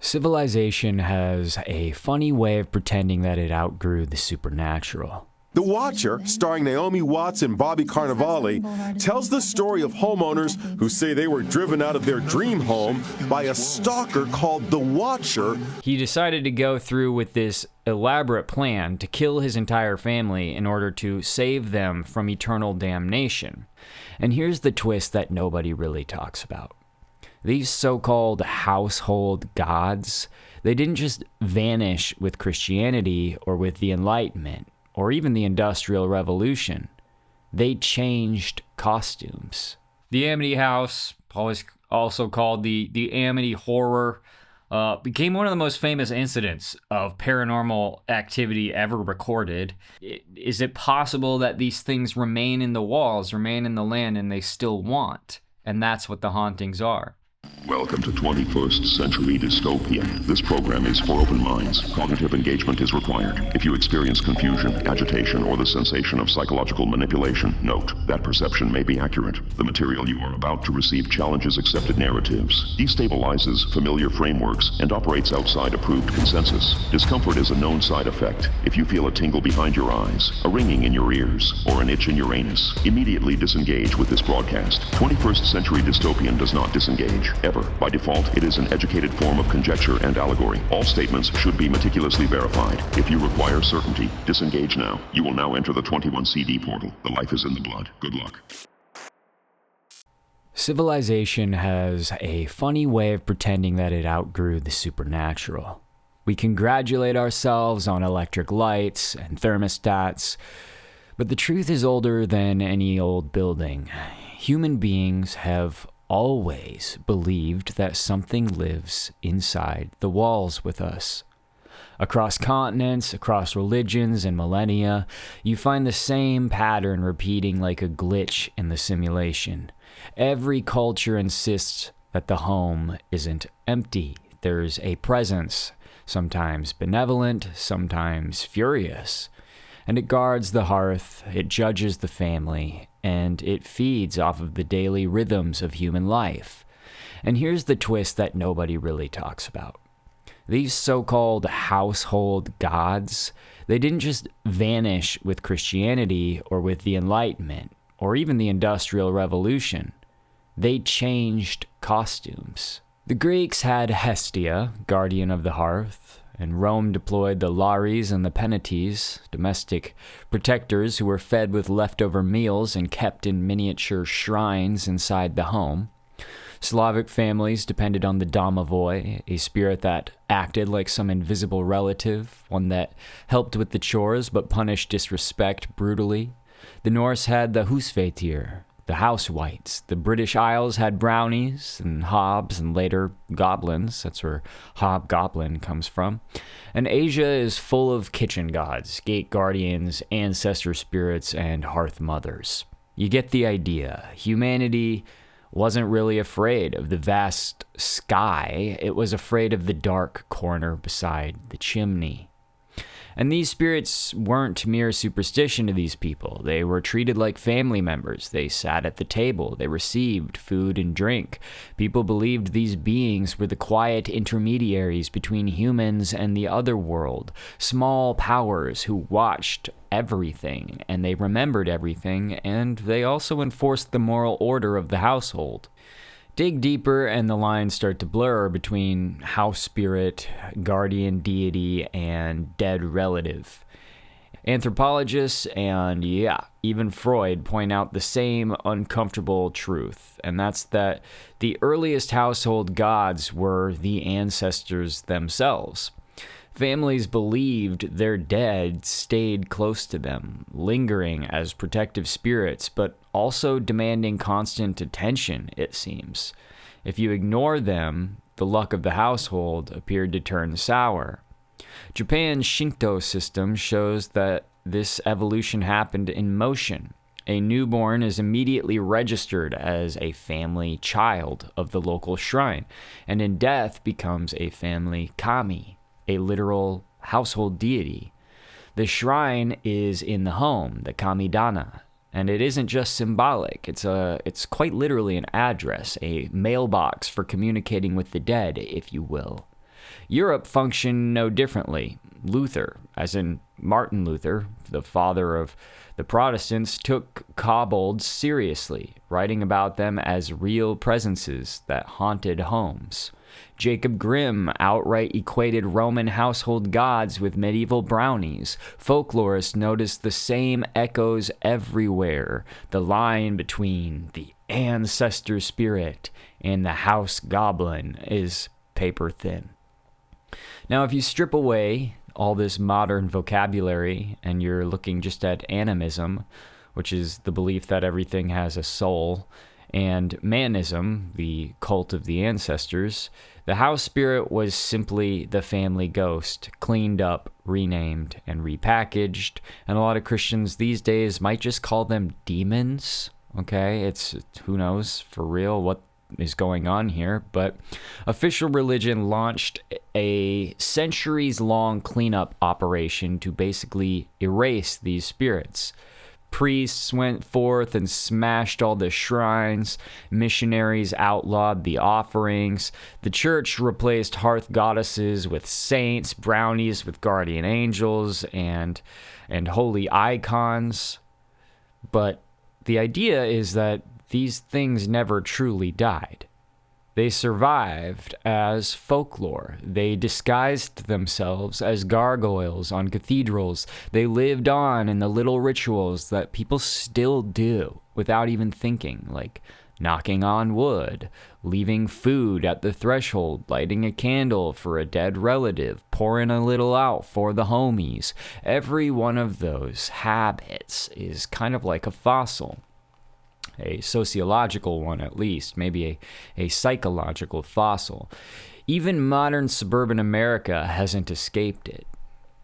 Civilization has a funny way of pretending that it outgrew the supernatural. The Watcher, starring Naomi Watts and Bobby Cannavale, tells the story of homeowners who say they were driven out of their dream home by a stalker called the Watcher. He decided to go through with this elaborate plan to kill his entire family in order to save them from eternal damnation. And here's the twist that nobody really talks about. These so-called household gods, they didn't just vanish with Christianity or with the Enlightenment or even the Industrial Revolution. They changed costumes. The Amity House, also called the Amityville Horror, became one of the most famous incidents of paranormal activity ever recorded. Is it possible that these things remain in the walls, remain in the land, and they still want? And that's what the hauntings are. Welcome to 21st Century Dystopia. This program is for open minds. Cognitive engagement is required. If you experience confusion, agitation, or the sensation of psychological manipulation, note that perception may be accurate. The material you are about to receive challenges accepted narratives, destabilizes familiar frameworks, and operates outside approved consensus. Discomfort is a known side effect. If you feel a tingle behind your eyes, a ringing in your ears, or an itch in your anus, immediately disengage with this broadcast. 21st Century Dystopian does not disengage. Ever. By default, it is an educated form of conjecture and allegory. All statements should be meticulously verified. If you require certainty, disengage now. You will now enter the 21 CD portal. The life is in the blood. Good luck. Civilization has a funny way of pretending that it outgrew the supernatural. We congratulate ourselves on electric lights and thermostats, but the truth is older than any old building. Human beings have always believed that something lives inside the walls with us. Across continents, across religions and millennia, you find the same pattern repeating like a glitch in the simulation. Every culture insists that the home isn't empty. There's a presence, sometimes benevolent, sometimes furious. And it guards the hearth, it judges the family, and it feeds off of the daily rhythms of human life. And here's the twist that nobody really talks about. These so-called household gods, they didn't just vanish with Christianity or with the Enlightenment or even the Industrial Revolution. They changed costumes. The Greeks had Hestia, guardian of the hearth, and Rome deployed the Lares and the Penates, domestic protectors who were fed with leftover meals and kept in miniature shrines inside the home. Slavic families depended on the domovoi, a spirit that acted like some invisible relative, one that helped with the chores but punished disrespect brutally. The Norse had the husvættir, the house whites. The British Isles had brownies and hobs and later goblins. That's where hobgoblin comes from. And Asia is full of kitchen gods, gate guardians, ancestor spirits, and hearth mothers. You get the idea. Humanity wasn't really afraid of the vast sky. It was afraid of the dark corner beside the chimney. And these spirits weren't mere superstition to these people. They were treated like family members. They sat at the table. They received food and drink. People believed these beings were the quiet intermediaries between humans and the other world, small powers who watched everything, and they remembered everything, and they also enforced the moral order of the household. Dig deeper and the lines start to blur between house spirit, guardian deity, and dead relative. Anthropologists and, even Freud point out the same uncomfortable truth, and that's that the earliest household gods were the ancestors themselves. Families believed their dead stayed close to them, lingering as protective spirits, but also demanding constant attention, it seems. If you ignore them, the luck of the household appeared to turn sour. Japan's Shinto system shows that this evolution happened in motion. A newborn is immediately registered as a family child of the local shrine, and in death becomes a family kami, a literal household deity. The shrine is in the home, the kamidana, and it isn't just symbolic. It's quite literally an address, a mailbox for communicating with the dead, if you will. Europe functioned no differently. Luther, as in Martin Luther, the father of the Protestants, took kobolds seriously, writing about them as real presences that haunted homes. Jacob Grimm outright equated Roman household gods with medieval brownies. Folklorists noticed the same echoes everywhere. The line between the ancestor spirit and the house goblin is paper thin. Now, if you strip away all this modern vocabulary and you're looking just at animism, which is the belief that everything has a soul, and manism, the cult of the ancestors, the house spirit was simply the family ghost, cleaned up, renamed, and repackaged. And a lot of Christians these days might just call them demons. Okay, it's who knows for real what is going on here, but official religion launched a centuries-long cleanup operation to basically erase these spirits. Priests went forth and smashed all the shrines. Missionaries outlawed the offerings. The church replaced hearth goddesses with saints, brownies with guardian angels, and holy icons. But the idea is that these things never truly died. They survived as folklore. They disguised themselves as gargoyles on cathedrals. They lived on in the little rituals that people still do without even thinking, like knocking on wood, leaving food at the threshold, lighting a candle for a dead relative, pouring a little out for the homies. Every one of those habits is kind of like a fossil. A sociological one at least, maybe a psychological fossil. Even modern suburban America hasn't escaped it.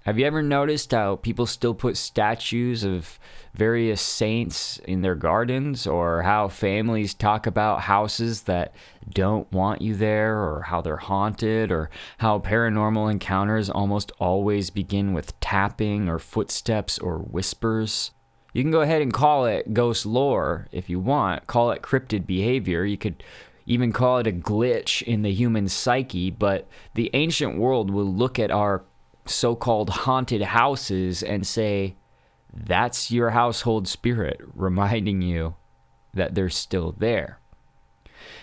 Have you ever noticed how people still put statues of various saints in their gardens, or how families talk about houses that don't want you there, or how they're haunted, or how paranormal encounters almost always begin with tapping or footsteps or whispers? You can go ahead and call it ghost lore if you want. Call it cryptid behavior. You could even call it a glitch in the human psyche, but the ancient world will look at our so-called haunted houses and say, that's your household spirit reminding you that they're still there.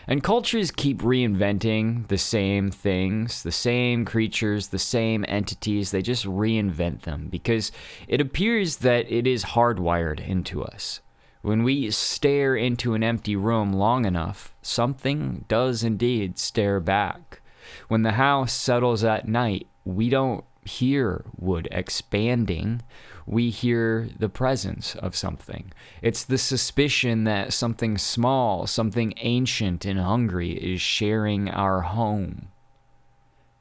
And cultures keep reinventing the same things, the same creatures, the same entities. They just reinvent them because it appears that it is hardwired into us. When we stare into an empty room long enough, something does indeed stare back. When the house settles at night, we don't hear wood expanding. We hear the presence of something. It's the suspicion that something small, something ancient and hungry is sharing our home.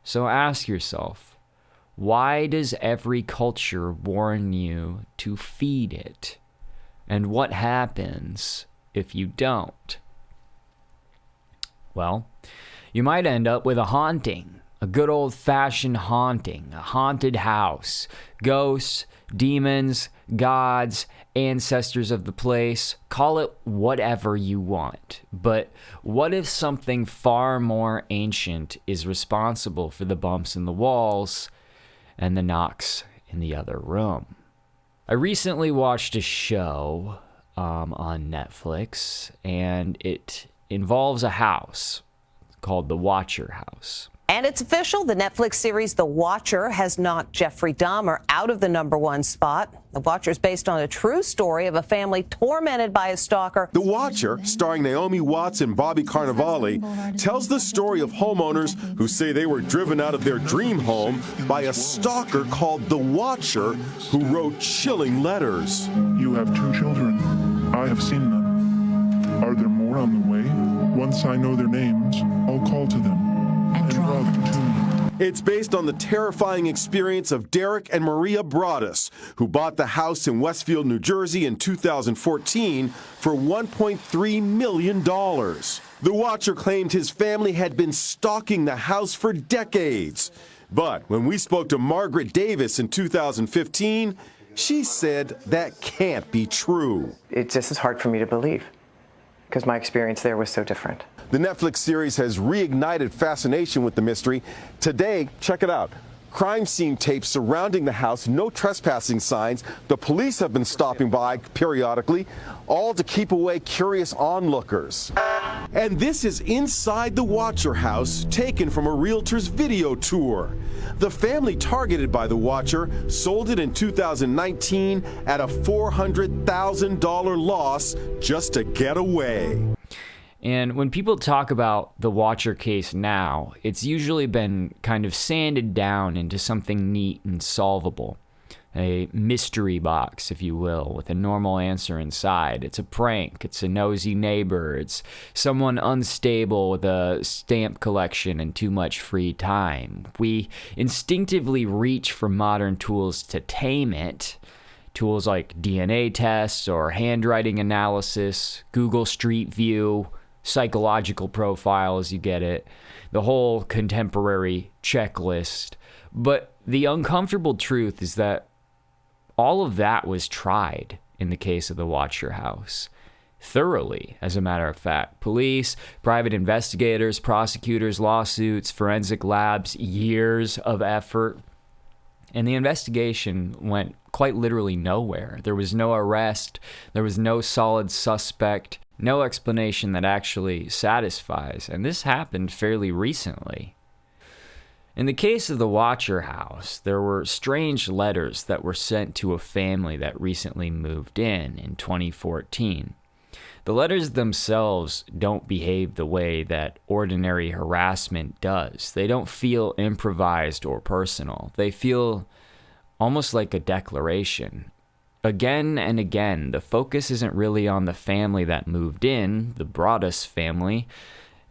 So ask yourself, why does every culture warn you to feed it? And what happens if you don't? Well, you might end up with a haunting. A good old-fashioned haunting, a haunted house, ghosts, demons, gods, ancestors of the place. Call it whatever you want. But what if something far more ancient is responsible for the bumps in the walls and the knocks in the other room? I recently watched a show on Netflix, and it involves a house called the Watcher House. And it's official. The Netflix series The Watcher has knocked Jeffrey Dahmer out of the #1 spot. The Watcher is based on a true story of a family tormented by a stalker. The Watcher, starring Naomi Watts and Bobby Cannavale, tells the story of homeowners who say they were driven out of their dream home by a stalker called the Watcher, who wrote chilling letters. You have 2 children. I have seen them. Are there more on the way? Once I know their names, I'll call to them and draw them to me. It's based on the terrifying experience of Derek and Maria Broaddus, who bought the house in Westfield, New Jersey in 2014 for $1.3 million. The Watcher claimed his family had been stalking the house for decades. But when we spoke to Margaret Davis in 2015, she said that can't be true. It just is hard for me to believe because my experience there was so different. The Netflix series has reignited fascination with the mystery. Today, check it out. Crime scene tapes surrounding the house, no trespassing signs. The police have been stopping by periodically, all to keep away curious onlookers. And this is inside the Watcher house, taken from a realtor's video tour. The family targeted by the Watcher sold it in 2019 at a $400,000 loss just to get away. And when people talk about the Watcher case now, it's usually been kind of sanded down into something neat and solvable. A mystery box, if you will, with a normal answer inside. It's a prank, it's a nosy neighbor, it's someone unstable with a stamp collection and too much free time. We instinctively reach for modern tools to tame it. Tools like DNA tests or handwriting analysis, Google Street View, psychological profiles, you get it, the whole contemporary checklist. But the uncomfortable truth is that all of that was tried in the case of the Watcher house. Thoroughly, as a matter of fact. Police, private investigators, prosecutors, lawsuits, forensic labs, years of effort. And the investigation went quite literally nowhere. There was no arrest, there was no solid suspect, no explanation that actually satisfies, and this happened fairly recently. In the case of the Watcher house, there were strange letters that were sent to a family that recently moved in 2014. The letters themselves don't behave the way that ordinary harassment does. They don't feel improvised or personal. They feel almost like a declaration. Again and again, the focus isn't really on the family that moved in, the Broaddus family,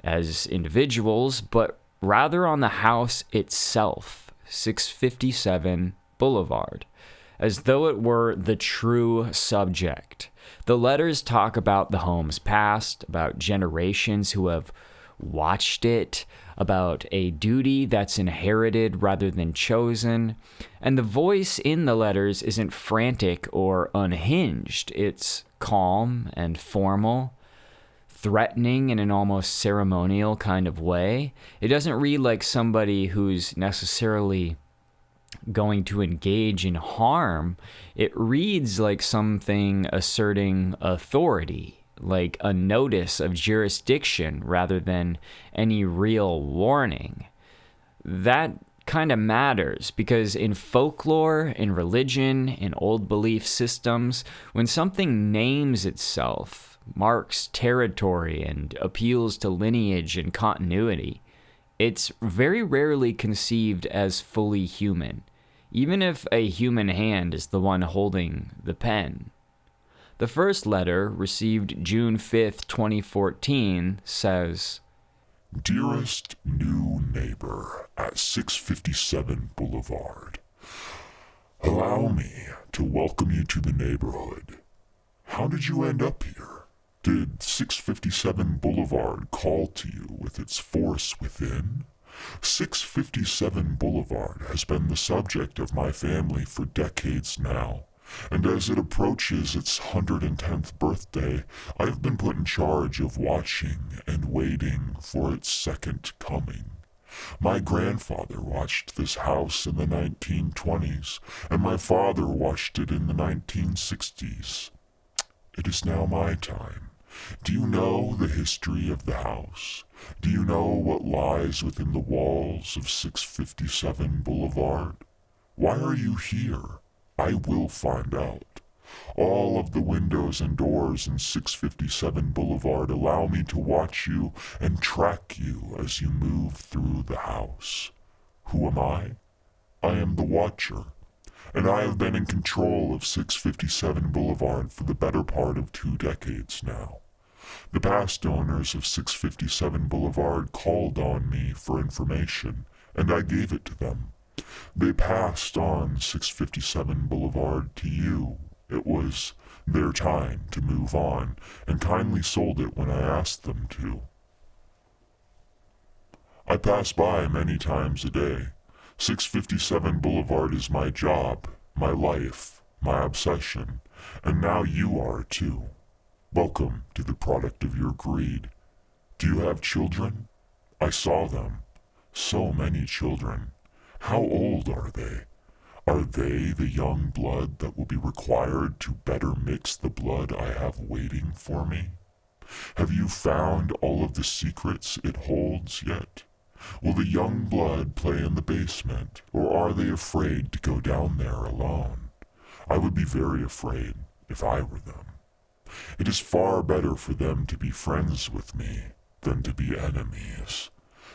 as individuals, but rather on the house itself, 657 Boulevard, as though it were the true subject. The letters talk about the home's past, about generations who have watched it, about a duty that's inherited rather than chosen. And the voice in the letters isn't frantic or unhinged. It's calm and formal, threatening in an almost ceremonial kind of way. It doesn't read like somebody who's necessarily going to engage in harm. It reads like something asserting authority, like a notice of jurisdiction rather than any real warning. That kind of matters because in folklore, in religion, in old belief systems, when something names itself, marks territory, and appeals to lineage and continuity, it's very rarely conceived as fully human, even if a human hand is the one holding the pen. The first letter, received June 5th, 2014, says, Dearest new neighbor at 657 Boulevard, allow me to welcome you to the neighborhood. How did you end up here? Did 657 Boulevard call to you with its force within? 657 Boulevard has been the subject of my family for decades now. And as it approaches its 110th birthday, I have been put in charge of watching and waiting for its second coming. My grandfather watched this house in the 1920s, and my father watched it in the 1960s. It is now my time. Do you know the history of the house? Do you know what lies within the walls of 657 Boulevard? Why are you here? I will find out. All of the windows and doors in 657 Boulevard allow me to watch you and track you as you move through the house. Who am I? I am the Watcher, and I have been in control of 657 Boulevard for the better part of 2 decades now. The past owners of 657 Boulevard called on me for information, and I gave it to them. They passed on 657 Boulevard to you. It was their time to move on, and kindly sold it when I asked them to. I pass by many times a day. 657 Boulevard is my job, my life, my obsession, and now you are too. Welcome to the product of your greed. Do you have children? I saw them. So many children. How old are they? Are they the young blood that will be required to better mix the blood I have waiting for me? Have you found all of the secrets it holds yet? Will the young blood play in the basement, or are they afraid to go down there alone? I would be very afraid if I were them. It is far better for them to be friends with me than to be enemies,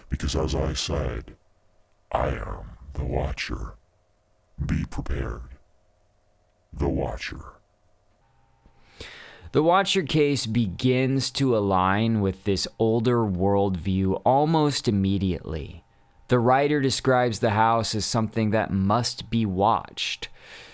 because as I said, I am the Watcher. Be prepared. The Watcher. The Watcher case begins to align with this older worldview almost immediately. The writer describes the house as something that must be watched,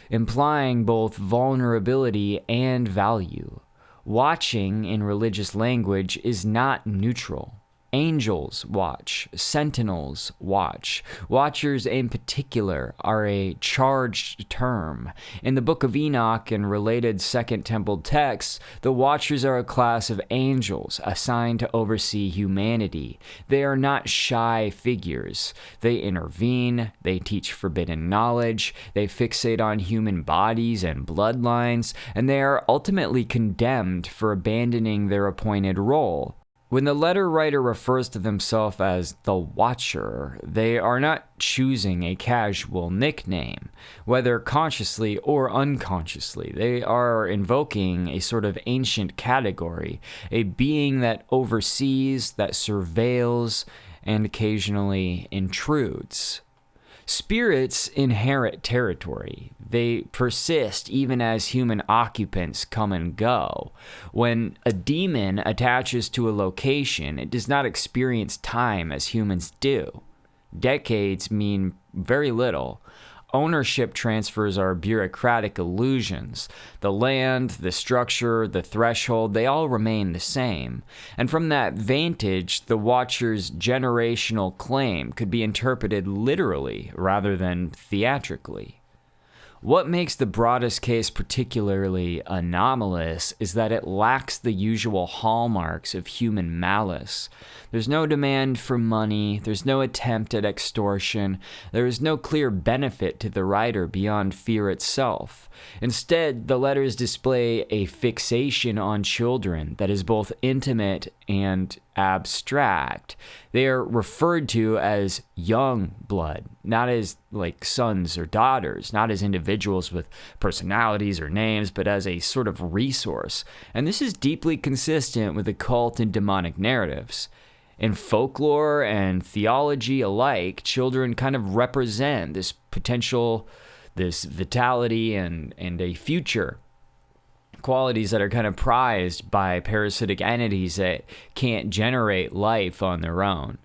implying both vulnerability and value. Watching in religious language is not neutral. Angels watch, sentinels watch. Watchers in particular are a charged term. In the Book of Enoch and related Second Temple texts, the Watchers are a class of angels assigned to oversee humanity. They are not shy figures. They intervene, they teach forbidden knowledge, they fixate on human bodies and bloodlines, and they are ultimately condemned for abandoning their appointed role. When the letter writer refers to themselves as the Watcher, they are not choosing a casual nickname, whether consciously or unconsciously. They are invoking a sort of ancient category, a being that oversees, that surveils, and occasionally intrudes. Spirits inherit territory. They persist even as human occupants come and go. When a demon attaches to a location, it does not experience time as humans do. Decades mean very little. Ownership transfers are bureaucratic illusions. The land, the structure, the threshold, they all remain the same. And from that vantage, the Watcher's generational claim could be interpreted literally rather than theatrically. What makes the Broadus case particularly anomalous is that it lacks the usual hallmarks of human malice. There's no demand for money, there's no attempt at extortion, there is no clear benefit to the writer beyond fear itself. Instead, the letters display a fixation on children that is both intimate and abstract. They are referred to as young blood, not as like sons or daughters, not as individuals with personalities or names, but as a sort of resource. And this is deeply consistent with occult and demonic narratives. In folklore and theology alike, children kind of represent this potential, this vitality and a future. Qualities that are kind of prized by parasitic entities that can't generate life on their own.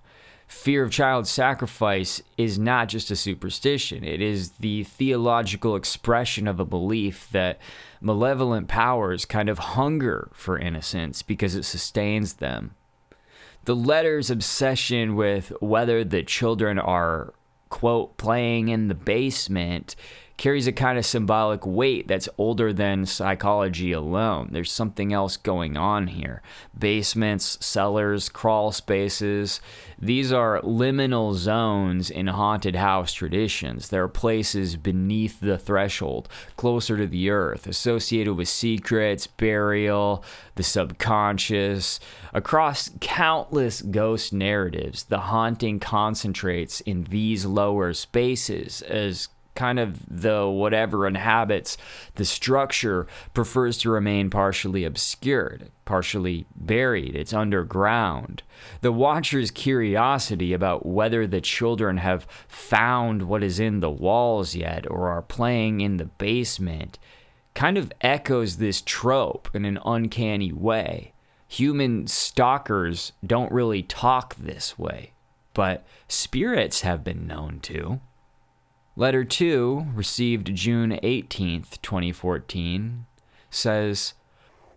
Fear of child sacrifice is not just a superstition. It is the theological expression of a belief that malevolent powers kind of hunger for innocence because it sustains them. The letter's obsession with whether the children are, quote, playing in the basement carries a kind of symbolic weight that's older than psychology alone. There's something else going on here. Basements, cellars, crawl spaces. These are liminal zones in haunted house traditions. There are places beneath the threshold, closer to the earth, associated with secrets, burial, the subconscious. Across countless ghost narratives, the haunting concentrates in these lower spaces as kind of the whatever inhabits the structure prefers to remain partially obscured, partially buried. It's underground. The Watcher's curiosity about whether the children have found what is in the walls yet or are playing in the basement kind of echoes this trope in an uncanny way. Human stalkers don't really talk this way, but spirits have been known to. Letter 2, received June 18th, 2014, says,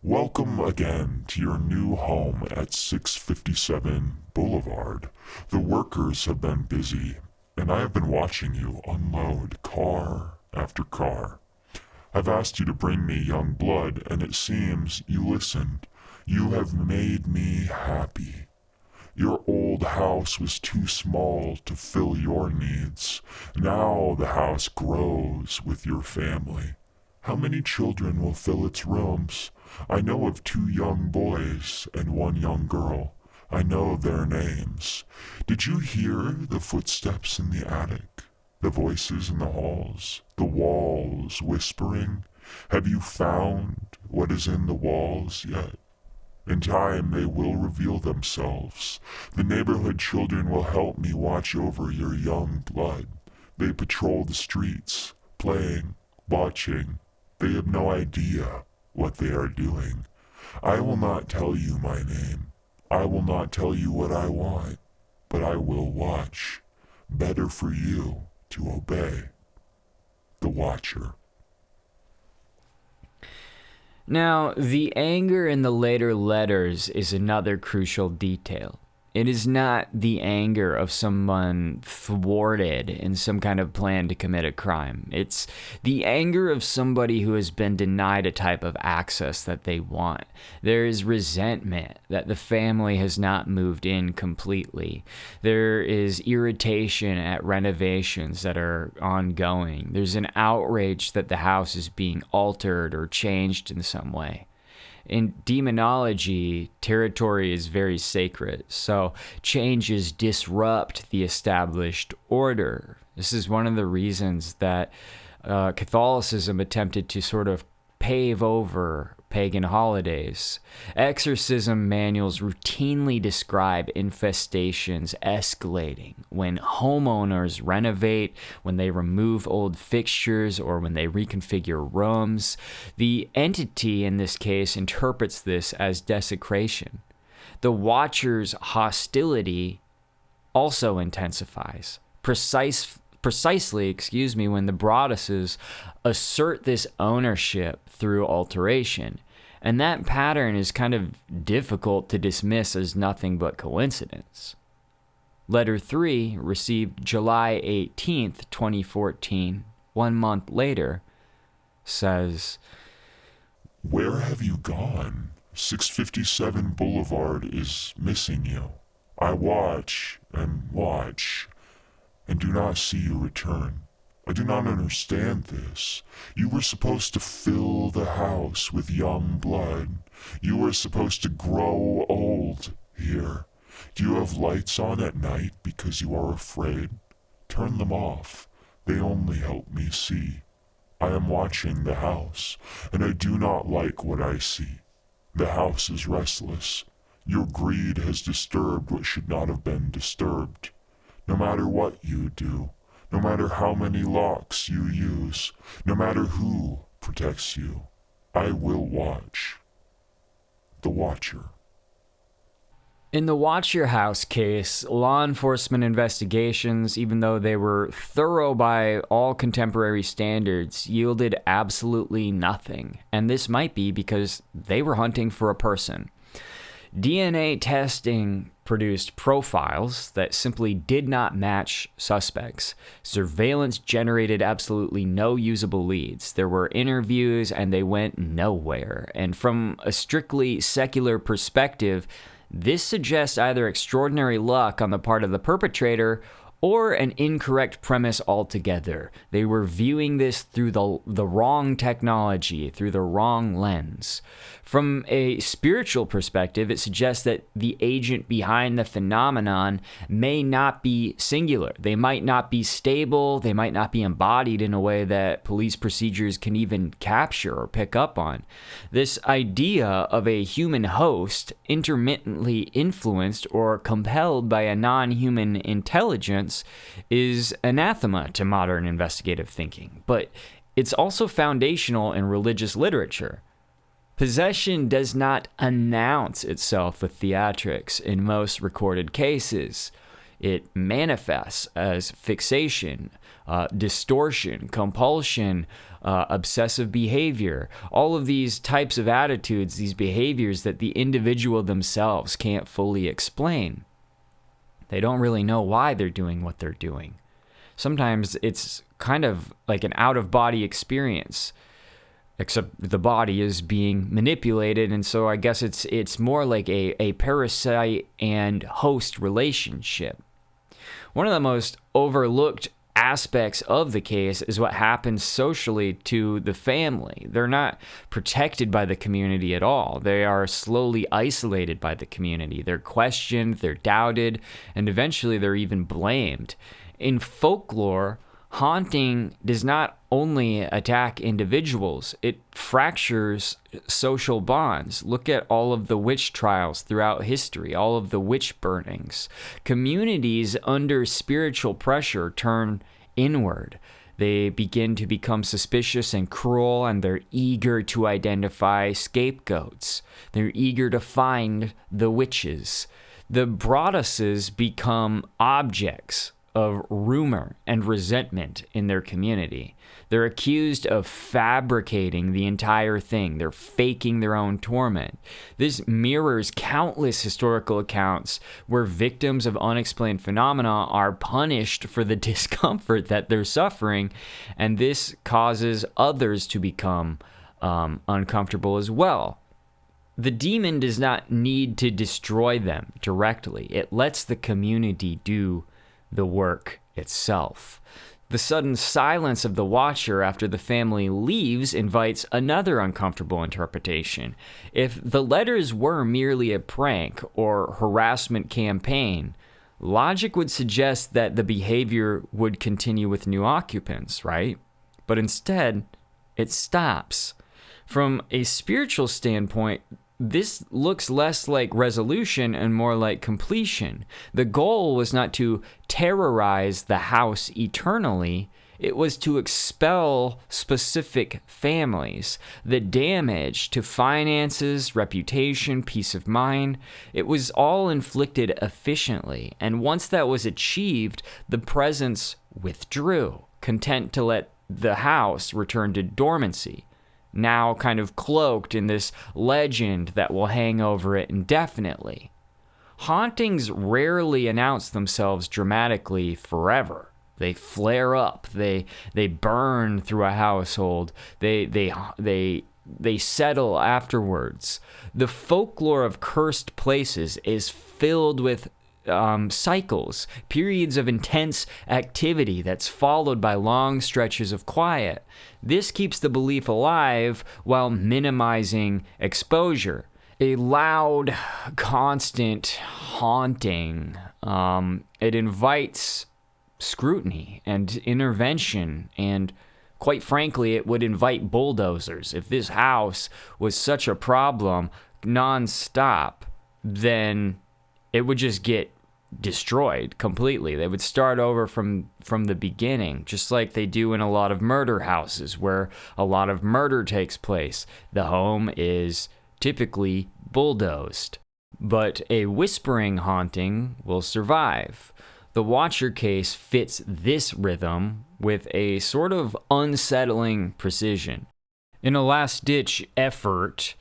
Welcome again to your new home at 657 Boulevard. The workers have been busy, and I have been watching you unload car after car. I've asked you to bring me young blood, and it seems you listened. You have made me happy. Your old house was too small to fill your needs. Now the house grows with your family. How many children will fill its rooms? I know of 2 young boys and 1 young girl. I know their names. Did you hear the footsteps in the attic? The voices in the halls? The walls whispering? Have you found what is in the walls yet? In time they will reveal themselves. The neighborhood children will help me watch over your young blood. They patrol the streets, playing, watching. They have no idea what they are doing. I will not tell you my name. I will not tell you what I want, but I will watch. Better for you to obey. The Watcher. Now, the anger in the later letters is another crucial detail. It is not the anger of someone thwarted in some kind of plan to commit a crime. It's the anger of somebody who has been denied a type of access that they want. There is resentment that the family has not moved in completely. There is irritation at renovations that are ongoing. There's an outrage that the house is being altered or changed in some way. In demonology, territory is very sacred, so changes disrupt the established order. This is one of the reasons that Catholicism attempted to sort of pave over pagan holidays. Exorcism manuals routinely describe infestations escalating when homeowners renovate, when they remove old fixtures, or when they reconfigure rooms. The entity in this case interprets this as desecration. The Watcher's hostility also intensifies. Precisely, when the Broadduses assert this ownership through alteration. And that pattern is kind of difficult to dismiss as nothing but coincidence. Letter 3, received July 18th, 2014, 1 month later, says, Where have you gone? 657 Boulevard is missing you. I watch and do not see you return. I do not understand this. You were supposed to fill the house with young blood. You were supposed to grow old here. Do you have lights on at night because you are afraid? Turn them off. They only help me see. I am watching the house, and I do not like what I see. The house is restless. Your greed has disturbed what should not have been disturbed. No matter what you do, no matter how many locks you use, no matter who protects you, I will watch. The Watcher. In the Watcher House case, law enforcement investigations, even though they were thorough by all contemporary standards, yielded absolutely nothing. And this might be because they were hunting for a person. DNA testing produced profiles that simply did not match suspects. Surveillance generated absolutely no usable leads. There were interviews and they went nowhere. And from a strictly secular perspective, this suggests either extraordinary luck on the part of the perpetrator or an incorrect premise altogether. They were viewing this through the wrong technology, through the wrong lens. From a spiritual perspective, it suggests that the agent behind the phenomenon may not be singular. They might not be stable. They might not be embodied in a way that police procedures can even capture or pick up on. This idea of a human host intermittently influenced or compelled by a non-human intelligence is anathema to modern investigative thinking, but it's also foundational in religious literature. Possession does not announce itself with theatrics in most recorded cases. It manifests as fixation, distortion, compulsion, obsessive behavior, all of these types of attitudes, these behaviors that the individual themselves can't fully explain. They don't really know why they're doing what they're doing. Sometimes it's kind of like an out-of-body experience. except the body is being manipulated, and so I guess it's more like a parasite and host relationship. One of the most overlooked aspects of the case is what happens socially to the family. They're not protected by the community at all. They are slowly isolated by the community. They're questioned, they're doubted, and eventually they're even blamed. In folklore, haunting does not only attack individuals, it fractures social bonds. Look at all of the witch trials throughout history, all of the witch burnings. Communities under spiritual pressure turn inward. They begin to become suspicious and cruel, and they're eager to identify scapegoats. They're eager to find the witches. The Broadduses become objects of rumor and resentment in their community. They're accused of fabricating the entire thing. They're faking their own torment. This mirrors countless historical accounts where victims of unexplained phenomena are punished for the discomfort that they're suffering, and this causes others to become uncomfortable as well. The demon does not need to destroy them directly. It lets the community do the work itself. The sudden silence of the watcher after the family leaves invites another uncomfortable interpretation. If the letters were merely a prank or harassment campaign, logic would suggest that the behavior would continue with new occupants, right? But instead, it stops. From a spiritual standpoint, this looks less like resolution and more like completion. The goal was not to terrorize the house eternally. It was to expel specific families. The damage to finances, reputation, peace of mind, it was all inflicted efficiently. And once that was achieved, the presence withdrew, content to let the house return to dormancy, now kind of cloaked in this legend that will hang over it indefinitely. Hauntings rarely announce themselves dramatically forever. They flare up. They burn through a household. They settle afterwards. The folklore of cursed places is filled with cycles, periods of intense activity that's followed by long stretches of quiet. This keeps the belief alive while minimizing exposure. A loud, constant haunting, it invites scrutiny and intervention, and quite frankly, it would invite bulldozers. If this house was such a problem nonstop, then it would just get destroyed completely. They would start over from the beginning, just like they do in a lot of murder houses where a lot of murder takes place. The home is typically bulldozed, but a whispering haunting will survive. The Watcher case fits this rhythm with a sort of unsettling precision. In a last-ditch effort,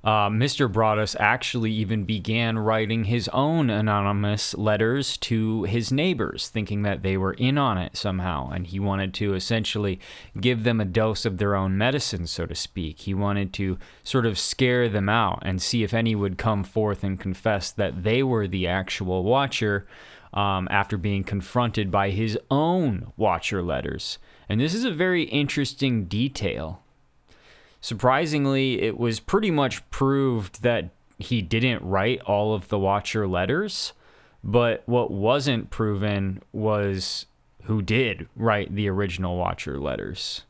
Mr. Broaddus actually even began writing his own anonymous letters to his neighbors, thinking that they were in on it somehow, and he wanted to essentially give them a dose of their own medicine, so to speak. He wanted to sort of scare them out and see if any would come forth and confess that they were the actual Watcher after being confronted by his own Watcher letters. And this is a very interesting detail. Surprisingly, it was pretty much proved that he didn't write all of the Watcher letters, but what wasn't proven was who did write the original Watcher letters.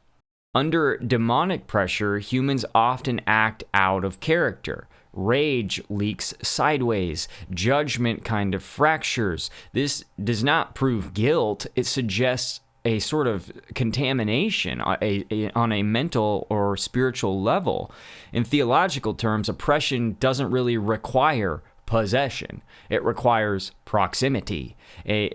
Under demonic pressure, humans often act out of character. Rage leaks sideways. Judgment kind of fractures. This does not prove guilt. It suggests a sort of contamination on a mental or spiritual level. In theological terms, oppression doesn't really require possession. It requires proximity,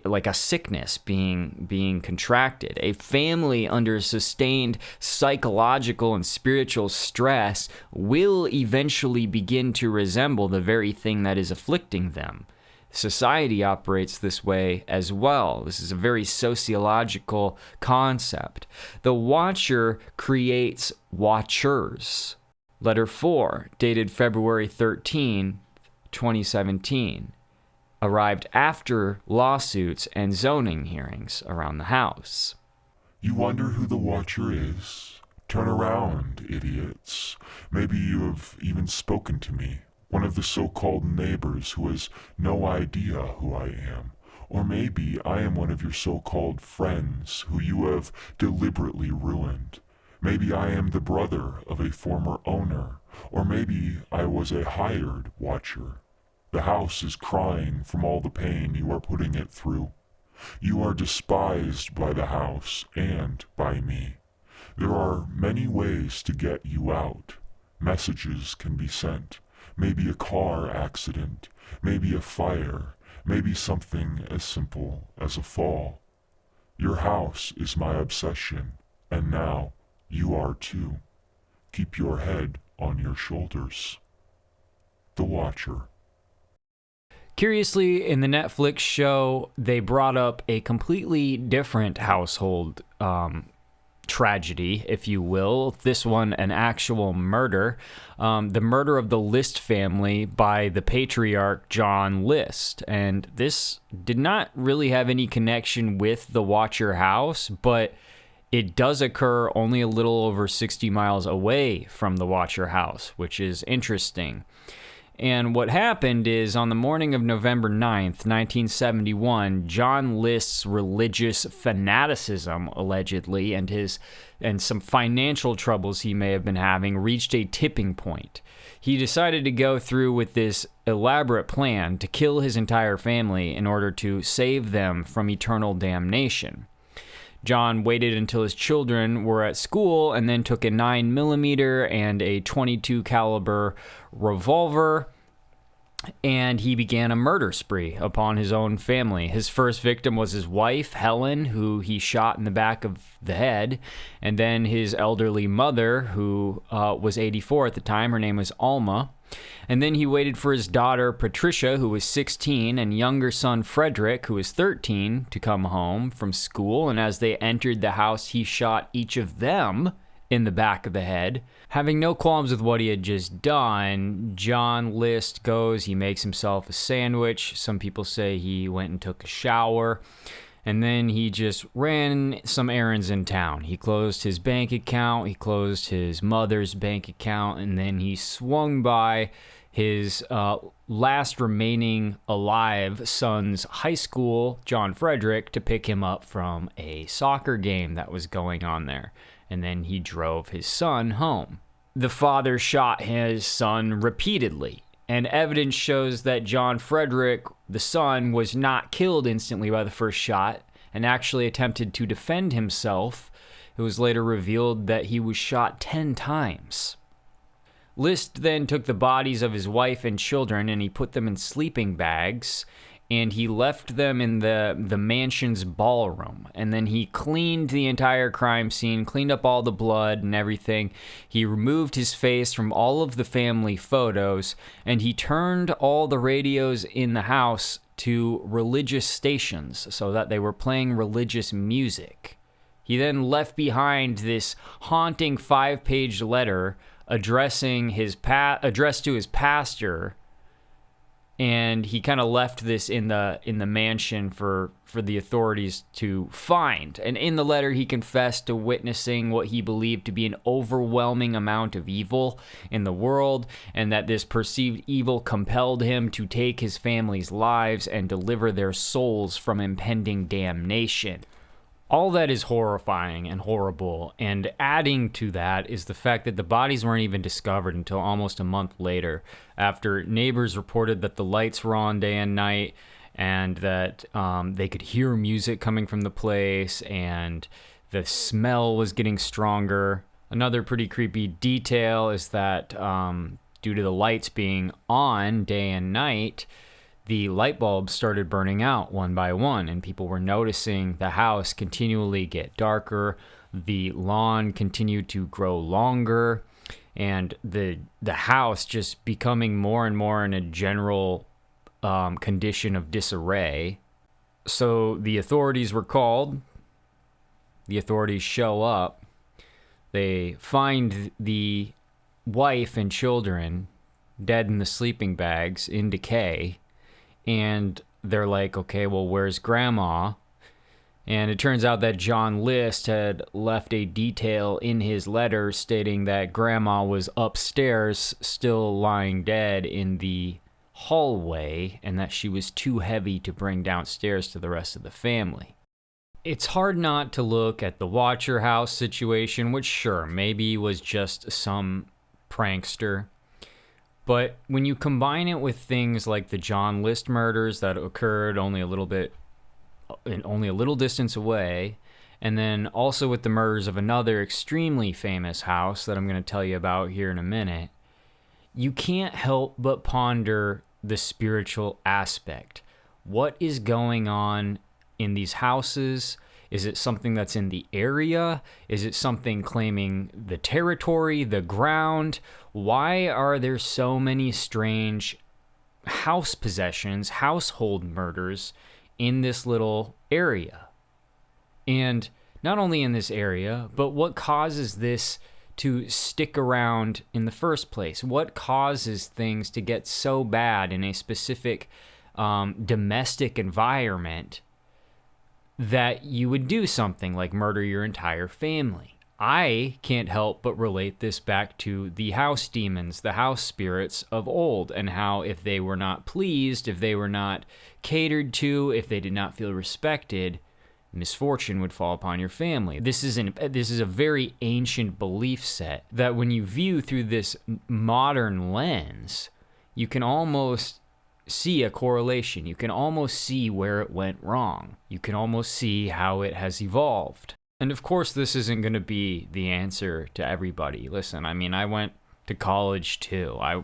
like a sickness being contracted. A family under sustained psychological and spiritual stress will eventually begin to resemble the very thing that is afflicting them. Society operates this way as well. This is a very sociological concept. The watcher creates watchers. Letter 4, dated February 13, 2017, arrived after lawsuits and zoning hearings around the house. You wonder who the watcher is? Turn around, idiots. Maybe you have even spoken to me, one of the so-called neighbors who has no idea who I am. Or maybe I am one of your so-called friends who you have deliberately ruined. Maybe I am the brother of a former owner, or maybe I was a hired watcher. The house is crying from all the pain you are putting it through. You are despised by the house and by me. There are many ways to get you out. Messages can be sent. Maybe a car accident. Maybe a fire. Maybe something as simple as a fall. Your house is my obsession, and now you are too. Keep your head on your shoulders. The Watcher. Curiously, in the Netflix show, they brought up a completely different household tragedy, if you will. This one, an actual murder. The murder of the List family by the patriarch John List. And this did not really have any connection with the Watcher house, but it does occur only a little over 60 miles away from the Watcher house, which is interesting. And what happened is, on the morning of November 9th, 1971, John List's religious fanaticism, allegedly, and some financial troubles he may have been having, reached a tipping point. He decided to go through with this elaborate plan to kill his entire family in order to save them from eternal damnation. John waited until his children were at school and then took a 9mm and a .22 caliber revolver, and he began a murder spree upon his own family. His first victim was his wife, Helen, who he shot in the back of the head, and then his elderly mother, who was 84 at the time. Her name was Alma. And then he waited for his daughter, Patricia, who was 16, and younger son, Frederick, who was 13, to come home from school. And as they entered the house, he shot each of them in the back of the head. Having no qualms with what he had just done, John List goes, he makes himself a sandwich. Some people say he went and took a shower. And then he just ran some errands in town. He closed his bank account, he closed his mother's bank account, and then he swung by his last remaining alive son's high school, John Frederick, to pick him up from a soccer game that was going on there. And then he drove his son home. The father shot his son repeatedly, and evidence shows that John Frederick, the son, was not killed instantly by the first shot and actually attempted to defend himself. It was later revealed that he was shot 10 times. List then took the bodies of his wife and children and he put them in sleeping bags, and he left them in the mansion's ballroom. And then he cleaned the entire crime scene, cleaned up all the blood and everything. He removed his face from all of the family photos, and he turned all the radios in the house to religious stations so that they were playing religious music. He then left behind this haunting 5-page letter addressed to his pastor, and he kind of left this in the mansion for the authorities to find. And in the letter, he confessed to witnessing what he believed to be an overwhelming amount of evil in the world, and that this perceived evil compelled him to take his family's lives and deliver their souls from impending damnation. All that is horrifying and horrible, and adding to that is the fact that the bodies weren't even discovered until almost a month later, after neighbors reported that the lights were on day and night, and that they could hear music coming from the place, and the smell was getting stronger. Another pretty creepy detail is that due to the lights being on day and night, the light bulbs started burning out one by one, and people were noticing the house continually get darker. The lawn continued to grow longer, and the house just becoming more and more in a general condition of disarray. So the authorities were called. The authorities show up. They find the wife and children dead in the sleeping bags in decay. And they're like, okay, well, where's Grandma? And it turns out that John List had left a detail in his letter stating that Grandma was upstairs, still lying dead in the hallway, and that she was too heavy to bring downstairs to the rest of the family. It's hard not to look at the Watcher house situation, which sure, maybe was just some prankster. But when you combine it with things like the John List murders that occurred only a little distance away, and then also with the murders of another extremely famous house that I'm going to tell you about here in a minute, you can't help but ponder the spiritual aspect. What is going on in these houses? Is it something that's in the area? Is it something claiming the territory, the ground? Why are there so many strange house possessions, household murders in this little area? And not only in this area, but what causes this to stick around in the first place? What causes things to get so bad in a specific domestic environment that you would do something like murder your entire family? I can't help but relate this back to the house demons, the house spirits of old, and how if they were not pleased, if they were not catered to, if they did not feel respected, misfortune would fall upon your family. This is a very ancient belief set that when you view through this modern lens, you can almost see a correlation. You can almost see where it went wrong. You can almost see how it has evolved. And of course, this isn't going to be the answer to everybody. Listen, I mean, I went to college too. I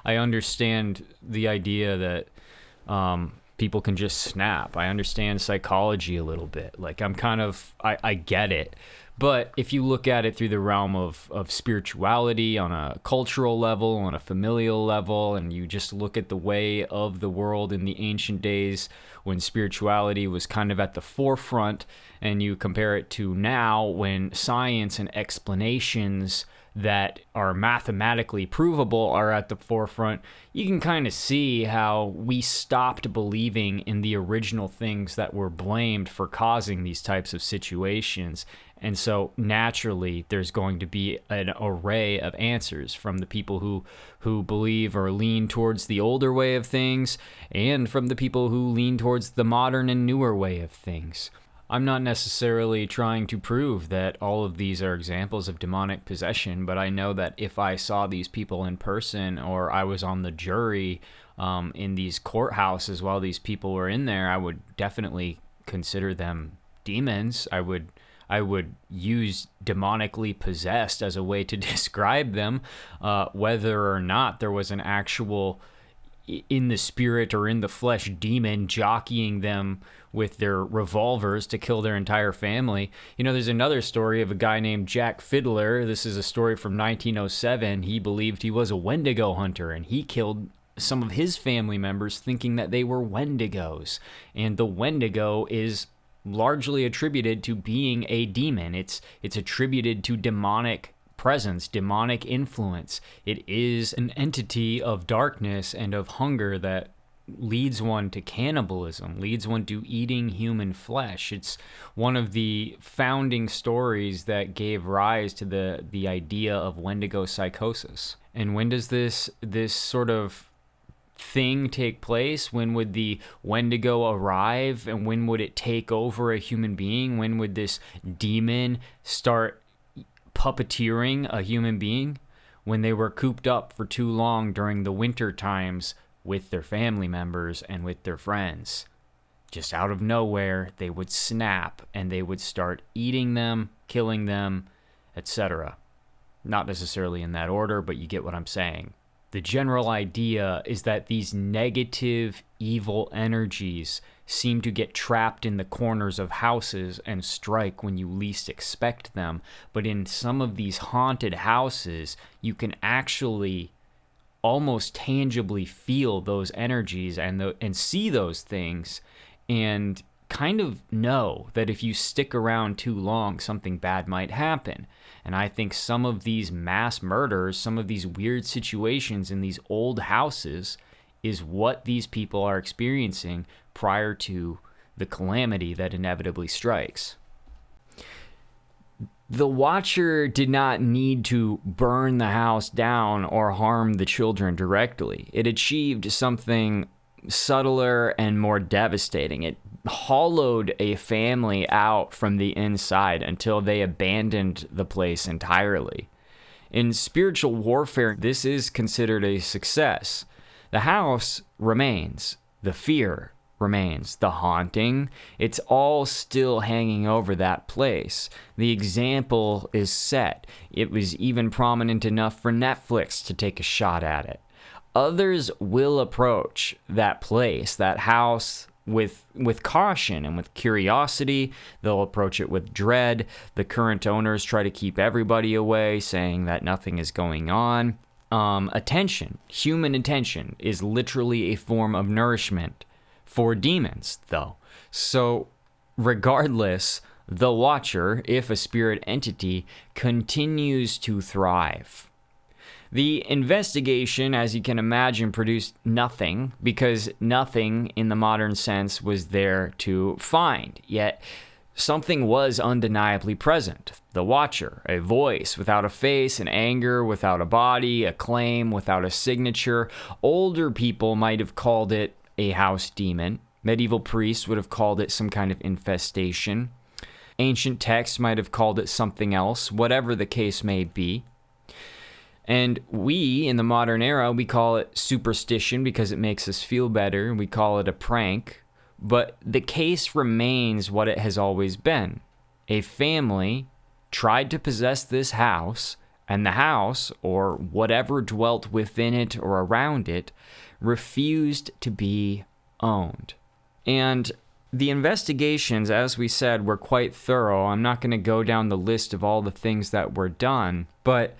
understand the idea that people can just snap. I understand psychology a little bit. Like, I get it. But if you look at it through the realm of spirituality on a cultural level, on a familial level, and you just look at the way of the world in the ancient days when spirituality was kind of at the forefront, and you compare it to now when science and explanations that are mathematically provable are at the forefront, you can kind of see how we stopped believing in the original things that were blamed for causing these types of situations. And so naturally, there's going to be an array of answers from the people who believe or lean towards the older way of things, and from the people who lean towards the modern and newer way of things. I'm not necessarily trying to prove that all of these are examples of demonic possession, but I know that if I saw these people in person, or I was on the jury in these courthouses while these people were in there, I would definitely consider them demons. I would use demonically possessed as a way to describe them, whether or not there was an actual in the spirit or in the flesh demon jockeying them with their revolvers to kill their entire family. You know, there's another story of a guy named Jack Fiddler. This is a story from 1907. He believed he was a Wendigo hunter, and he killed some of his family members thinking that they were Wendigos. And the Wendigo is largely attributed to being a demon. It's attributed to demonic presence, demonic influence. It is an entity of darkness and of hunger that leads one to cannibalism, leads one to eating human flesh. It's one of the founding stories that gave rise to the idea of Wendigo psychosis. And when does this sort of thing take place? When would the Wendigo arrive, and when would it take over a human being? When would this demon start puppeteering a human being? When they were cooped up for too long during the winter times with their family members and with their friends. Just out of nowhere, they would snap and they would start eating them, killing them, etc. Not necessarily in that order, but you get what I'm saying. The general idea is that these negative, evil energies seem to get trapped in the corners of houses and strike when you least expect them. But in some of these haunted houses, you can actually almost tangibly feel those energies and see those things, and kind of know that if you stick around too long, something bad might happen. And I think some of these mass murders, some of these weird situations in these old houses is what these people are experiencing prior to the calamity that inevitably strikes. The Watcher did not need to burn the house down or harm the children directly. It achieved something subtler and more devastating. It hollowed a family out from the inside until they abandoned the place entirely. In spiritual warfare, this is considered a success. The house remains. The fear remains. The haunting, it's all still hanging over that place. The example is set. It was even prominent enough for Netflix to take a shot at it. Others will approach that place, that house, with caution and with curiosity. They'll approach it with dread. The current owners try to keep everybody away, saying that nothing is going on. Attention, human attention, is literally a form of nourishment for demons, though. So, regardless, the Watcher, if a spirit entity, continues to thrive. The investigation, as you can imagine, produced nothing, because nothing in the modern sense was there to find. Yet, something was undeniably present. The Watcher, a voice without a face, an anger without a body, a claim without a signature. Older people might have called it a house demon. Medieval priests would have called it some kind of infestation. Ancient texts might have called it something else, whatever the case may be. And we, in the modern era, we call it superstition because it makes us feel better. We call it a prank. But the case remains what it has always been. A family tried to possess this house, and the house, or whatever dwelt within it or around it, refused to be owned. And the investigations, as we said, were quite thorough. I'm not going to go down the list of all the things that were done, but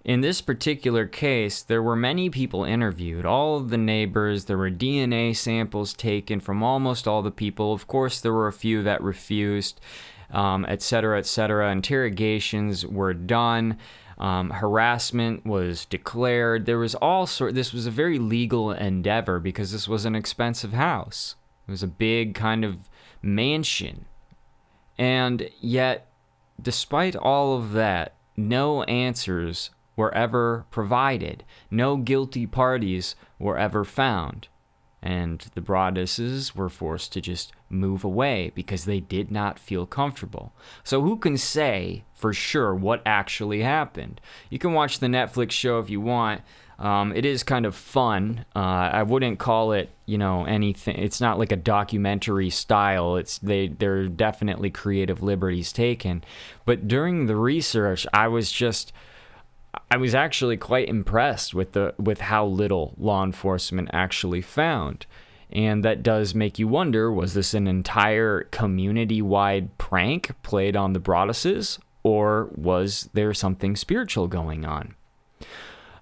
in this particular case, there were many people interviewed, all of the neighbors. There were DNA samples taken from almost all the people. Of course, there were a few that refused, etc., etc. Interrogations were done. Harassment was declared. There was this was a very legal endeavor because this was an expensive house. It was a big kind of mansion. And yet, despite all of that, no answers were ever provided. No guilty parties were ever found. And the Broadduses were forced to just move away because they did not feel comfortable. So who can say for sure what actually happened? You can watch the Netflix show if you want. It is kind of fun. I wouldn't call it, anything. It's not like a documentary style. There are definitely creative liberties taken. But during the research, I was actually quite impressed with how little law enforcement actually found. And that does make you wonder, was this an entire community-wide prank played on the Broadduses, or was there something spiritual going on?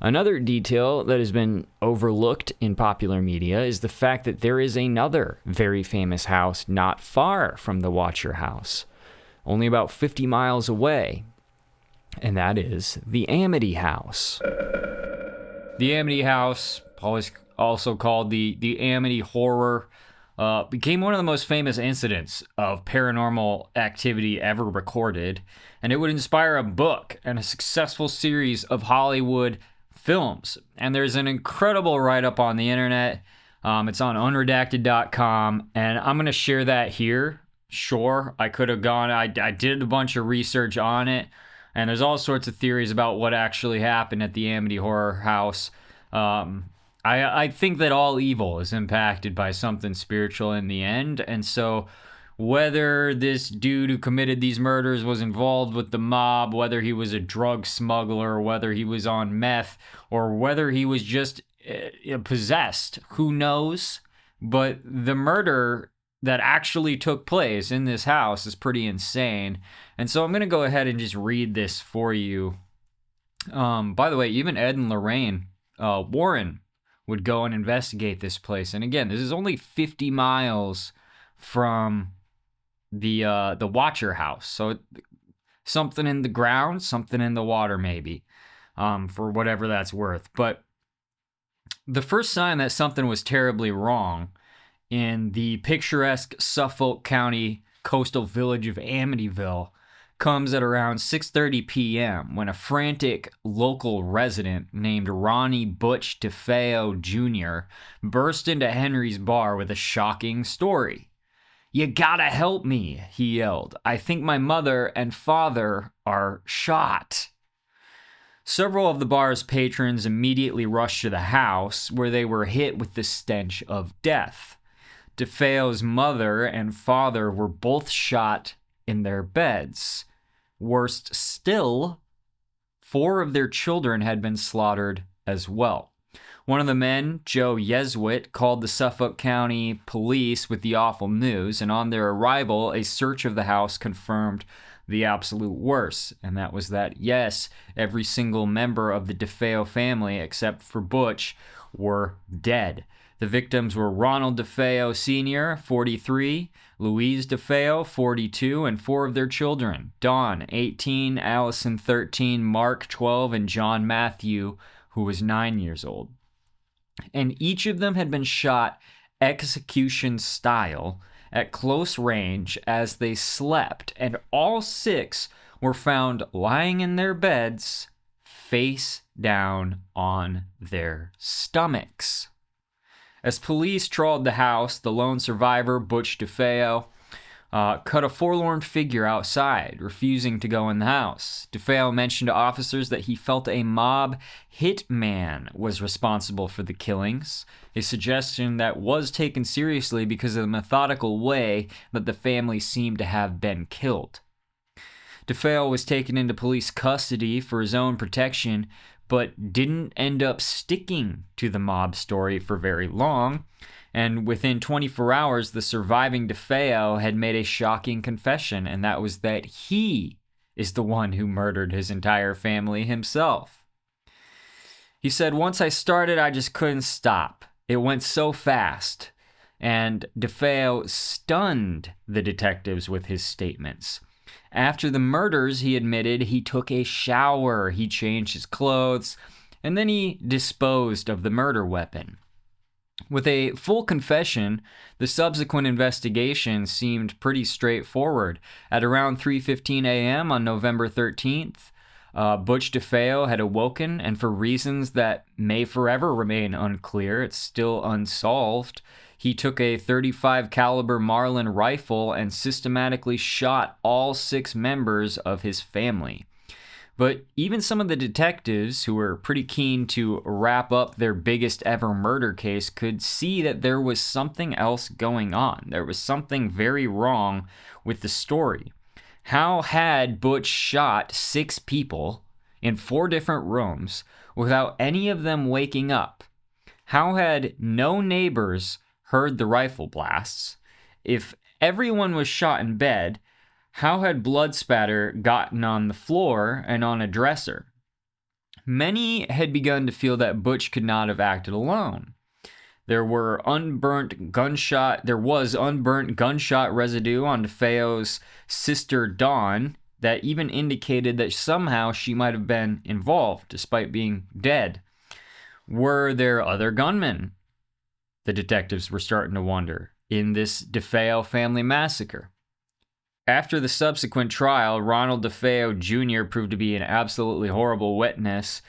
Another detail that has been overlooked in popular media is the fact that there is another very famous house not far from the Watcher house, only about 50 miles away. And that is the Amity House. The Amity House, also called the Amity Horror, became one of the most famous incidents of paranormal activity ever recorded, and it would inspire a book and a successful series of Hollywood films. And there's an incredible write-up on the internet. It's on unredacted.com, and I'm going to share that here. Sure, I could have gone, I did a bunch of research on it. And there's all sorts of theories about what actually happened at the Amity Horror House. I think that all evil is impacted by something spiritual in the end. And so whether this dude who committed these murders was involved with the mob, whether he was a drug smuggler, whether he was on meth, or whether he was just possessed, who knows? But the murder that actually took place in this house is pretty insane. And so I'm going to go ahead and just read this for you. By the way, even Ed and Lorraine Warren would go and investigate this place. And again, this is only 50 miles from the Watcher house. So something in the ground, something in the water maybe, for whatever that's worth. But the first sign that something was terribly wrong in the picturesque Suffolk County coastal village of Amityville comes at around 6:30 p.m. when a frantic local resident named Ronnie Butch DeFeo Jr. burst into Henry's bar with a shocking story. "You gotta help me," he yelled. "I think my mother and father are shot." Several of the bar's patrons immediately rushed to the house, where they were hit with the stench of death. DeFeo's mother and father were both shot in their beds. Worst still, 4 of their children had been slaughtered as well. One of the men, Joe Yeswit, called the Suffolk County Police with the awful news, and on their arrival, a search of the house confirmed the absolute worst, and that was that, yes, every single member of the DeFeo family, except for Butch, were dead. The victims were Ronald DeFeo Sr., 43, Louise DeFeo, 42, and 4 of their children, Dawn, 18, Allison, 13, Mark, 12, and John Matthew, who was 9 years old. And each of them had been shot execution style at close range as they slept, and all 6 were found lying in their beds, face down on their stomachs. As police trawled the house, the lone survivor, Butch DeFeo, cut a forlorn figure outside, refusing to go in the house. DeFeo mentioned to officers that he felt a mob hitman was responsible for the killings, a suggestion that was taken seriously because of the methodical way that the family seemed to have been killed. DeFeo was taken into police custody for his own protection, but didn't end up sticking to the mob story for very long. And within 24 hours, the surviving DeFeo had made a shocking confession, and that was that he is the one who murdered his entire family himself. He said, "Once I started, I just couldn't stop. It went so fast." And DeFeo stunned the detectives with his statements. After the murders, he admitted he took a shower, he changed his clothes, and then he disposed of the murder weapon. With a full confession, the subsequent investigation seemed pretty straightforward. At around 3:15 a.m. on November 13th, Butch DeFeo had awoken, and for reasons that may forever remain unclear, it's still unsolved, he took a .35 caliber Marlin rifle and systematically shot all 6 members of his family. But even some of the detectives, who were pretty keen to wrap up their biggest ever murder case, could see that there was something else going on. There was something very wrong with the story. How had Butch shot 6 people in 4 different rooms without any of them waking up? How had no neighbors heard the rifle blasts? If everyone was shot in bed, how had blood spatter gotten on the floor and on a dresser? Many had begun to feel that Butch could not have acted alone. There was unburnt gunshot residue on DeFeo's sister Dawn that even indicated that somehow she might have been involved despite being dead. Were there other gunmen? The detectives were starting to wonder in this DeFeo family massacre. After the subsequent trial, Ronald DeFeo Jr. proved to be an absolutely horrible witness.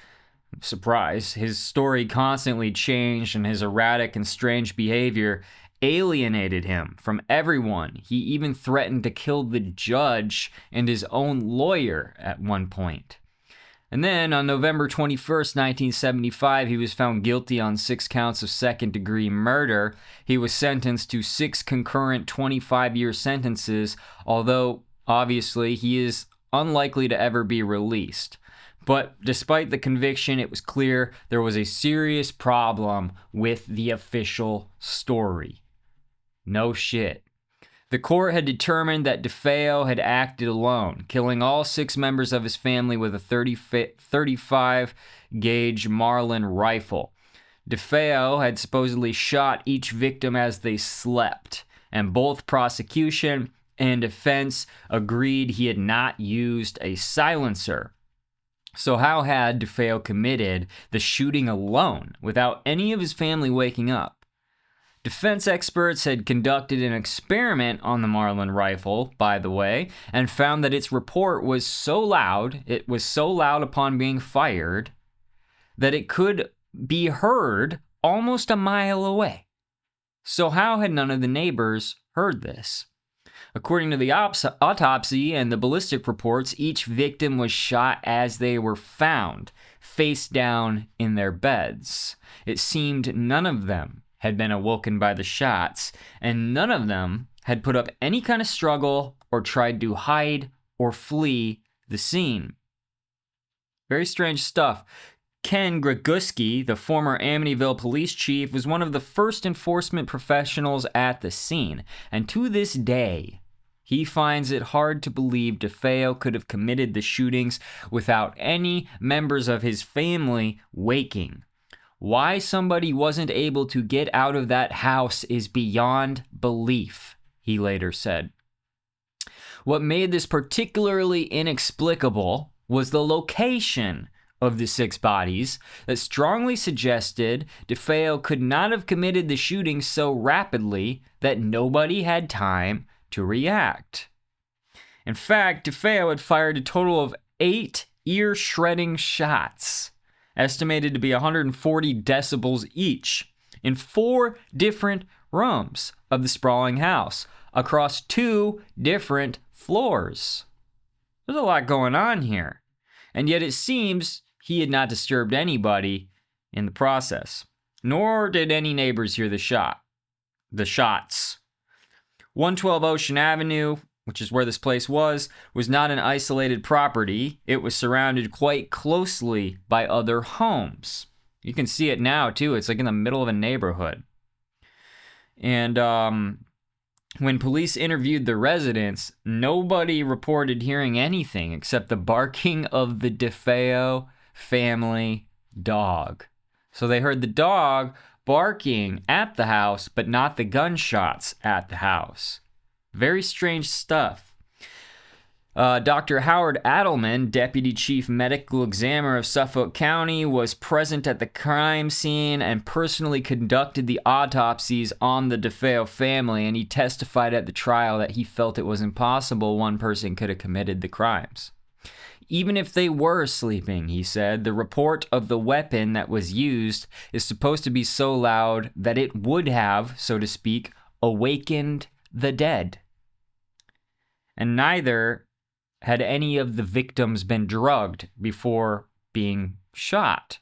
Surprise. His story constantly changed, and his erratic and strange behavior alienated him from everyone. He even threatened to kill the judge and his own lawyer at one point. And then on November 21st, 1975, he was found guilty on 6 counts of second-degree murder. He was sentenced to 6 concurrent 25-year sentences, although obviously he is unlikely to ever be released. But despite the conviction, it was clear there was a serious problem with the official story. No shit. The court had determined that DeFeo had acted alone, killing all 6 members of his family with a 35 gauge Marlin rifle. DeFeo had supposedly shot each victim as they slept, and both prosecution and defense agreed he had not used a silencer. So how had DeFeo committed the shooting alone without any of his family waking up? Defense experts had conducted an experiment on the Marlin rifle, by the way, and found that its report was so loud upon being fired, that it could be heard almost a mile away. So how had none of the neighbors heard this? According to the autopsy and the ballistic reports, each victim was shot as they were found, face down in their beds. It seemed none of them had been awoken by the shots, and none of them had put up any kind of struggle or tried to hide or flee the scene. Very strange stuff. Ken Greguski, the former Amityville police chief, was one of the first enforcement professionals at the scene, and to this day, he finds it hard to believe DeFeo could have committed the shootings without any members of his family waking. Why somebody wasn't able to get out of that house is beyond belief, he later said. What made this particularly inexplicable was the location of the 6 bodies that strongly suggested DeFeo could not have committed the shooting so rapidly that nobody had time to react. In fact, DeFeo had fired a total of 8 ear-shredding shots, estimated to be 140 decibels each, in 4 different rooms of the sprawling house, across 2 different floors. There's a lot going on here, and yet it seems he had not disturbed anybody in the process, nor did any neighbors hear the shots. 112 Ocean Avenue, which is where this place was not an isolated property. It was surrounded quite closely by other homes. You can see it now, too. It's like in the middle of a neighborhood. And when police interviewed the residents, nobody reported hearing anything except the barking of the DeFeo family dog. So they heard the dog barking at the house, but not the gunshots at the house. Very strange stuff. Dr. Howard Adelman, Deputy Chief Medical Examiner of Suffolk County, was present at the crime scene and personally conducted the autopsies on the DeFeo family, and he testified at the trial that he felt it was impossible one person could have committed the crimes. Even if they were sleeping, he said, the report of the weapon that was used is supposed to be so loud that it would have, so to speak, awakened the dead. And neither had any of the victims been drugged before being shot.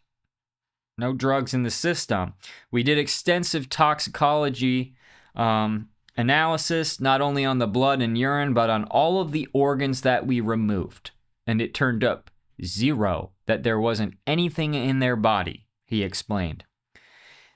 No drugs in the system. We did extensive toxicology analysis, not only on the blood and urine, but on all of the organs that we removed. And it turned up 0, that there wasn't anything in their body, he explained.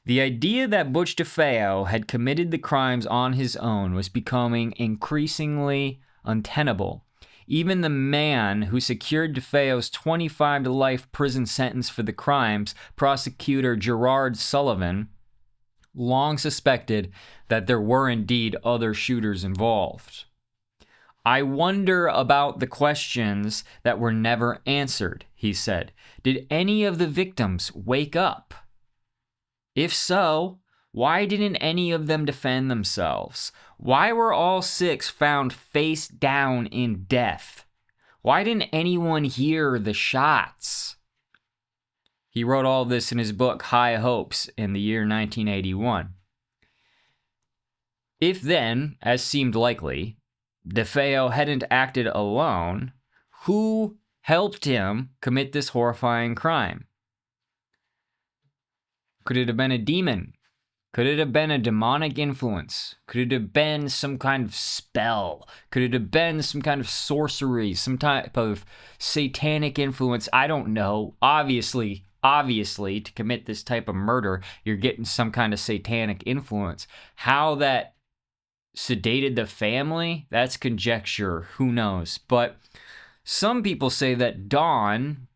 The idea that Butch DeFeo had committed the crimes on his own was becoming increasingly untenable. Even the man who secured DeFeo's 25 to life prison sentence for the crimes, prosecutor Gerard Sullivan, long suspected that there were indeed other shooters involved. I wonder about the questions that were never answered, he said. Did any of the victims wake up? If so, why didn't any of them defend themselves? Why were all 6 found face down in death? Why didn't anyone hear the shots? He wrote all this in his book, High Hopes, in the year 1981. If then, as seemed likely, DeFeo hadn't acted alone, who helped him commit this horrifying crime? Could it have been a demon? Could it have been a demonic influence? Could it have been some kind of spell? Could it have been some kind of sorcery, some type of satanic influence? I don't know. Obviously, to commit this type of murder, you're getting some kind of satanic influence. How that sedated the family, that's conjecture. Who knows? But some people say that Dawn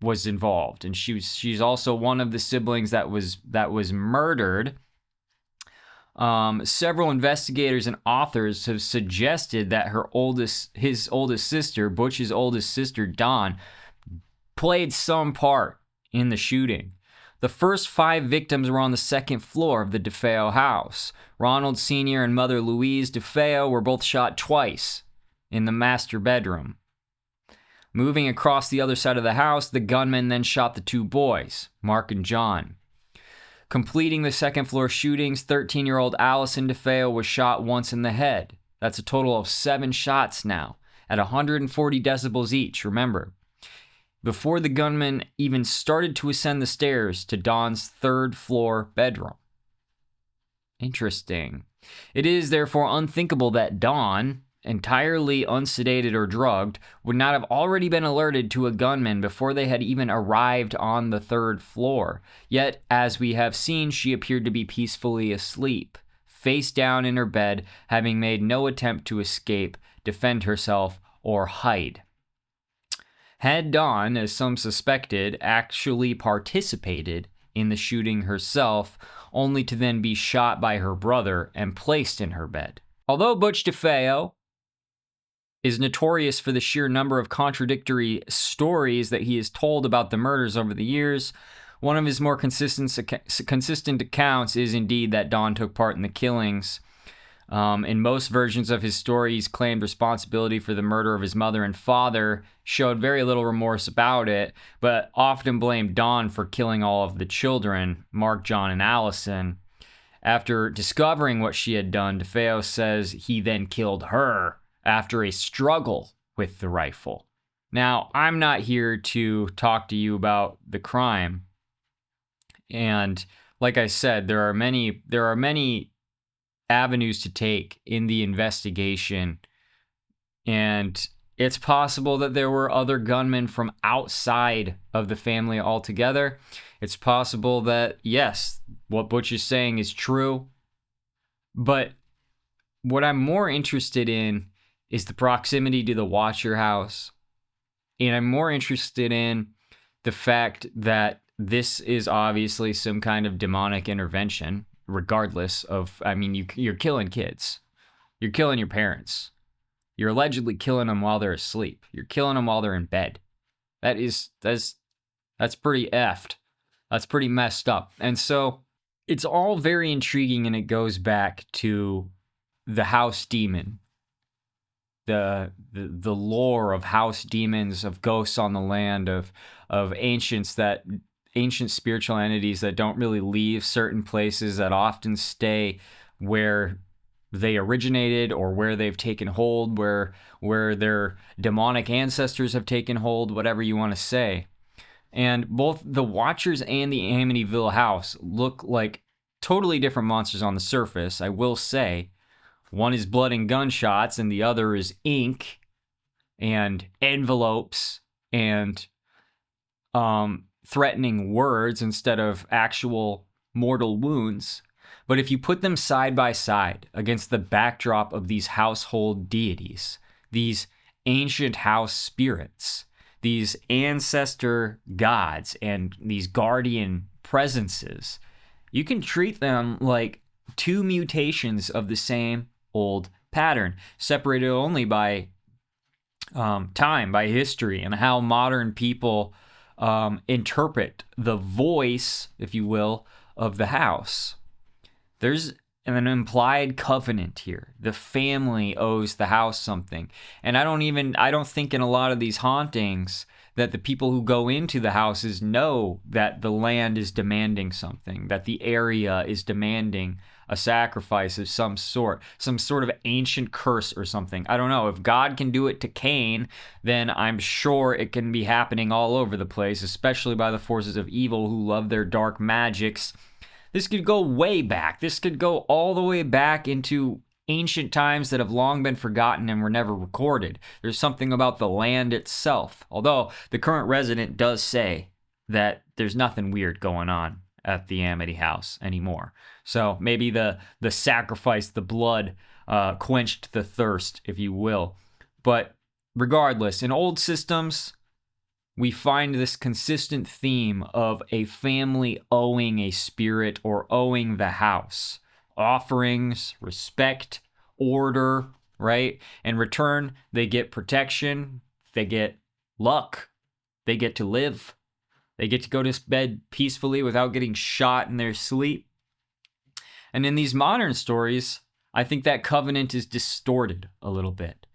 was involved, and she's also one of the siblings that was murdered. Several investigators and authors have suggested that his oldest sister, Butch's oldest sister, Dawn, played some part in the shooting. The first 5 victims were on the second floor of the DeFeo house. Ronald Sr. and mother Louise DeFeo were both shot twice in the master bedroom. Moving across the other side of the house, the gunman then shot the 2 boys, Mark and John. Completing the second floor shootings, 13-year-old Allison DeFeo was shot once in the head. That's a total of 7 shots now, at 140 decibels each, remember. Before the gunman even started to ascend the stairs to Dawn's 3rd floor bedroom. Interesting. It is therefore unthinkable that Dawn, entirely unsedated or drugged, would not have already been alerted to a gunman before they had even arrived on the 3rd floor. Yet, as we have seen, she appeared to be peacefully asleep, face down in her bed, having made no attempt to escape, defend herself, or hide. Had Dawn, as some suspected, actually participated in the shooting herself, only to then be shot by her brother and placed in her bed. Although Butch DeFeo is notorious for the sheer number of contradictory stories that he has told about the murders over the years, one of his more consistent accounts is indeed that Dawn took part in the killings. In most versions of his story, he's claimed responsibility for the murder of his mother and father, showed very little remorse about it, but often blamed Dawn for killing all of the children, Mark, John, and Allison. After discovering what she had done, DeFeo says he then killed her after a struggle with the rifle. Now, I'm not here to talk to you about the crime. And like I said, there are many avenues to take in the investigation, and it's possible that there were other gunmen from outside of the family altogether. It's possible that, yes, what Butch is saying is true, but what I'm more interested in is the proximity to the Watcher house, and I'm more interested in the fact that this is obviously some kind of demonic intervention. Regardless of, you're killing kids. You're killing your parents. You're allegedly killing them while they're asleep. You're killing them while they're in bed. That's pretty effed. That's pretty messed up. And so it's all very intriguing, and it goes back to the house demon. The lore of house demons, of ghosts on the land, of ancient spiritual entities that don't really leave certain places, that often stay where they originated or where they've taken hold, where their demonic ancestors have taken hold, whatever you want to say. And both the Watchers and the Amityville house look like totally different monsters on the surface, I will say. One is blood and gunshots, and the other is ink and envelopes and threatening words instead of actual mortal wounds. But if you put them side by side against the backdrop of these household deities, these ancient house spirits, these ancestor gods, and these guardian presences, you can treat them like 2 mutations of the same old pattern, separated only by time, by history, and how modern people interpret the voice, if you will, of the house. There's an implied covenant here. The family owes the house something. And I don't think in a lot of these hauntings that the people who go into the houses know that the land is demanding something, that the area is demanding a sacrifice of some sort of ancient curse or something. I don't know. If God can do it to Cain, then I'm sure it can be happening all over the place, especially by the forces of evil who love their dark magics. This could go way back. This could go all the way back into ancient times that have long been forgotten and were never recorded. There's something about the land itself, although the current resident does say that there's nothing weird going on at the Amity house anymore. So maybe the sacrifice, the blood quenched the thirst, if you will. But regardless, in old systems, we find this consistent theme of a family owing a spirit or owing the house. Offerings, respect, order, right? In return, they get protection, they get luck, they get to live, they get to go to bed peacefully without getting shot in their sleep. And in these modern stories, I think that covenant is distorted a little bit.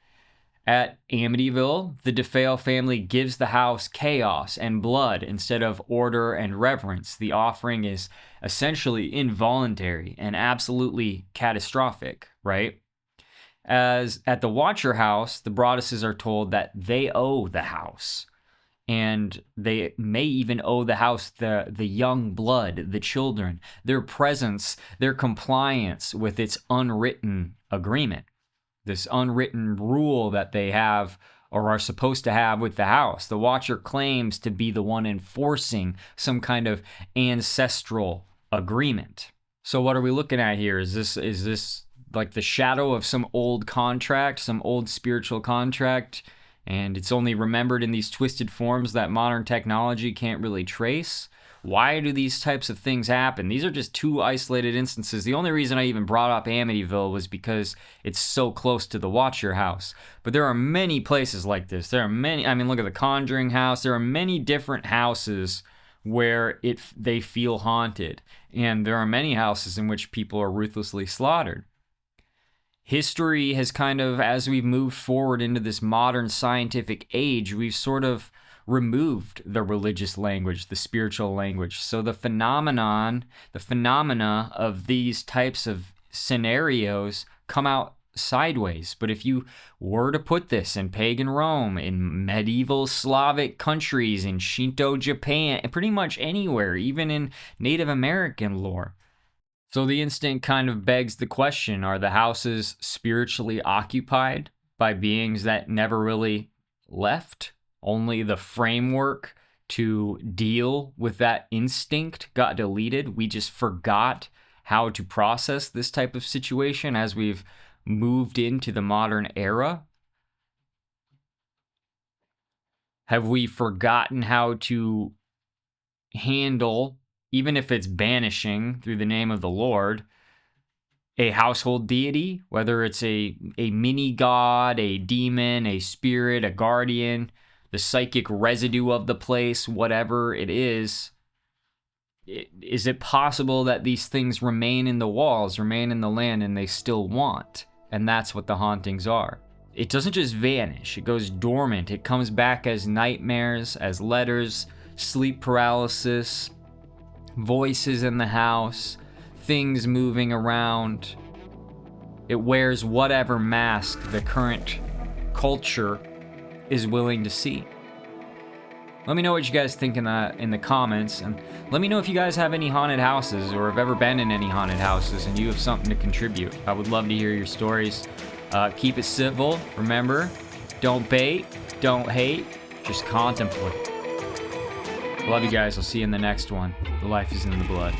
At Amityville, the DeFeo family gives the house chaos and blood instead of order and reverence. The offering is essentially involuntary and absolutely catastrophic, right? As at the Watcher house, the Broadduses are told that they owe the house. And they may even owe the house the young blood, the children, their presence, their compliance with its unwritten agreement. This unwritten rule that they have or are supposed to have with the house. The Watcher claims to be the one enforcing some kind of ancestral agreement. So what are we looking at here? Is this like the shadow of some old contract, some old spiritual contract, and it's only remembered in these twisted forms that modern technology can't really trace? Why do these types of things happen? These are just two isolated instances. The only reason I even brought up Amityville was because it's so close to the Watcher house. But there are many places like this. There are many, I mean, look at the Conjuring house. There are many different houses where they feel haunted. And there are many houses in which people are ruthlessly slaughtered. History has kind of, as we've moved forward into this modern scientific age, we've sort of removed the religious language, the spiritual language. So the phenomena of these types of scenarios come out sideways. But if you were to put this in pagan Rome, in medieval Slavic countries, in Shinto Japan, pretty much anywhere, even in Native American lore. So the instinct kind of begs the question, are the houses spiritually occupied by beings that never really left? Only the framework to deal with that instinct got deleted. We just forgot how to process this type of situation as we've moved into the modern era. Have we forgotten how to handle, even if it's banishing through the name of the Lord, a household deity, whether it's a mini god, a demon, a spirit, a guardian, the psychic residue of the place, whatever it is it possible that these things remain in the walls, remain in the land, and they still want? And that's what the hauntings are. It doesn't just vanish, it goes dormant. It comes back as nightmares, as letters, sleep paralysis, voices in the house, things moving around. It wears whatever mask the current culture is willing to see. Let me know what you guys think in the comments, and let me know if you guys have any haunted houses or have ever been in any haunted houses and you have something to contribute. I would love to hear your stories. Keep it civil. Remember, don't bait, don't hate, just contemplate. Love you guys. I'll see you in the next one. The life is in the blood.